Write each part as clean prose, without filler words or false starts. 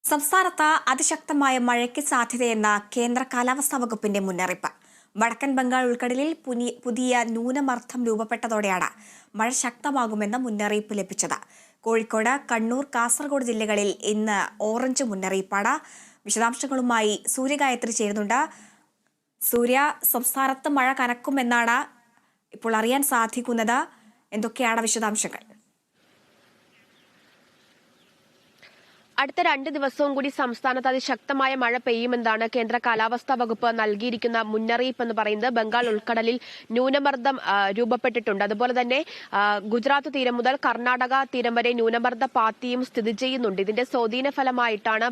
സംസ്ഥാനത്ത് അതിശക്തമായ മഴയ്ക്ക് സാധ്യതയെന്ന കേന്ദ്ര കാലാവസ്ഥാ വകുപ്പിന്റെ മുന്നറിയിപ്പ്. വടക്കൻ ബംഗാൾ ഉൾക്കടലിൽ പുതിയ ന്യൂനമർദ്ദം രൂപപ്പെട്ടതോടെയാണ് മഴ ശക്തമാകുമെന്ന മുന്നറിയിപ്പ് ലഭിച്ചത്. കോഴിക്കോട്, കണ്ണൂർ, കാസർഗോഡ് ജില്ലകളിൽ ഇന്ന് ഓറഞ്ച് മുന്നറിയിപ്പാണ്. വിശദാംശങ്ങളുമായി സൂര്യഗായത്രി ചേരുന്നുണ്ട്. സൂര്യ, സംസ്ഥാനത്ത് മഴ കനക്കുമെന്നാണ് ഇപ്പോൾ അറിയാൻ സാധിക്കുന്നത്. എന്തൊക്കെയാണ് വിശദാംശങ്ങൾ? അടുത്ത 2 ദിവസവും കൂടി സംസ്ഥാനത്ത് അതിശക്തമായ മഴ പെയ്യുമെന്നാണ് കേന്ദ്ര കാലാവസ്ഥാ വകുപ്പ് നൽകിയിരിക്കുന്ന മുന്നറിയിപ്പ് എന്ന് പറയുന്നത്. ബംഗാൾ ഉൾക്കടലിൽ ന്യൂനമർദ്ദം രൂപപ്പെട്ടിട്ടുണ്ട്. അതുപോലെ തന്നെ ഗുജറാത്ത് തീരം മുതൽ കർണാടക തീരം വരെ ന്യൂനമർദ്ദ പാത്തിയും സ്ഥിതി ചെയ്യുന്നുണ്ട്. ഇതിന്റെ സ്വാധീന ഫലമായിട്ടാണ്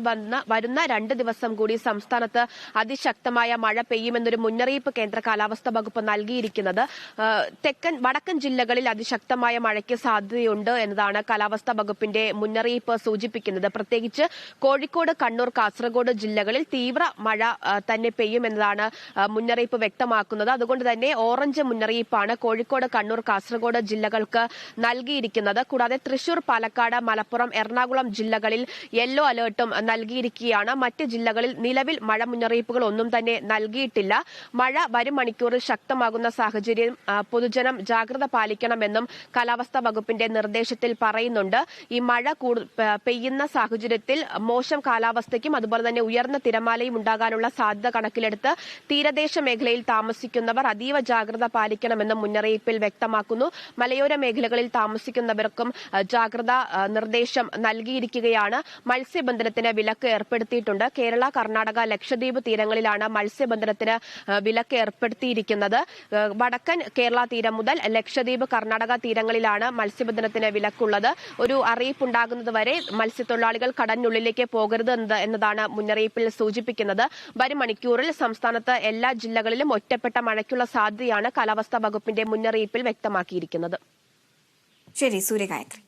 വരുന്ന 2 ദിവസം കൂടി സംസ്ഥാനത്ത് അതിശക്തമായ മഴ പെയ്യുമെന്നൊരു മുന്നറിയിപ്പ് കേന്ദ്ര കാലാവസ്ഥാ വകുപ്പ് നൽകിയിരിക്കുന്നത്. വടക്കൻ ജില്ലകളിൽ അതിശക്തമായ മഴയ്ക്ക് സാധ്യതയുണ്ട് എന്നതാണ് കാലാവസ്ഥാ വകുപ്പിന്റെ മുന്നറിയിപ്പ് സൂചിപ്പിക്കുന്നത്. പ്രത്യേകിച്ച് കോഴിക്കോട്, കണ്ണൂർ, കാസർഗോഡ് ജില്ലകളിൽ തീവ്ര മഴ തന്നെ പെയ്യുമെന്നതാണ് മുന്നറിയിപ്പ് വ്യക്തമാക്കുന്നത്. അതുകൊണ്ട് തന്നെ ഓറഞ്ച് മുന്നറിയിപ്പാണ് കോഴിക്കോട്, കണ്ണൂർ, കാസർഗോഡ് ജില്ലകൾക്ക് നൽകിയിരിക്കുന്നത്. കൂടാതെ തൃശൂർ, പാലക്കാട്, മലപ്പുറം, എറണാകുളം ജില്ലകളിൽ യെല്ലോ അലേർട്ടും നൽകിയിരിക്കുകയാണ്. മറ്റ് ജില്ലകളിൽ നിലവിൽ മഴ മുന്നറിയിപ്പുകൾ ഒന്നും തന്നെ നൽകിയിട്ടില്ല. മഴ വരും മണിക്കൂറിൽ ശക്തമാകുന്ന സാഹചര്യം പൊതുജനം ജാഗ്രത പാലിക്കണമെന്നും കാലാവസ്ഥാ വകുപ്പിന്റെ നിർദ്ദേശത്തിൽ പറയുന്നുണ്ട്. ഈ മഴ പെയ്യുന്ന സാഹചര്യത്തിൽ മോശം കാലാവസ്ഥയ്ക്കും അതുപോലെ തന്നെ ഉയർന്ന തിരമാലയും ഉണ്ടാകാനുള്ള സാധ്യത കണക്കിലെടുത്ത് തീരദേശ മേഖലയിൽ താമസിക്കുന്നവർ അതീവ ജാഗ്രത പാലിക്കണമെന്നും മുന്നറിയിപ്പിൽ വ്യക്തമാക്കുന്നു. മലയോര മേഖലകളിൽ താമസിക്കുന്നവർക്കും ജാഗ്രതാ നിർദ്ദേശം നൽകിയിരിക്കുകയാണ്. മത്സ്യബന്ധനത്തിന് വിലക്ക് ഏർപ്പെടുത്തിയിട്ടുണ്ട്. കേരള, കർണാടക, ലക്ഷദ്വീപ് തീരങ്ങളിലാണ് മത്സ്യബന്ധനത്തിന് വിലക്ക് ഏർപ്പെടുത്തിയിരിക്കുന്നത്. വടക്കൻ കേരള തീരം മുതൽ ലക്ഷദ്വീപ്, കർണാടക തീരങ്ങളിലാണ് മത്സ്യബന്ധനത്തിന് വിലക്കുള്ളത്. ഒരു അറിയിപ്പുണ്ടാകുന്നത് വരെ മത്സ്യത്തൊഴിലാളികൾ കടലിനുള്ളിലേക്ക് പോകരുത് എന്നതാണ് മുന്നറിയിപ്പിൽ സൂചിപ്പിക്കുന്നത്. വരും മണിക്കൂറിൽ സംസ്ഥാനത്ത് എല്ലാ ജില്ലകളിലും ഒറ്റപ്പെട്ട മഴയ്ക്കുള്ള സാധ്യതയാണ് കാലാവസ്ഥാ വകുപ്പിന്റെ മുന്നറിയിപ്പിൽ വ്യക്തമാക്കിയിരിക്കുന്നത്. ശരി, സൂര്യഗായത്രി.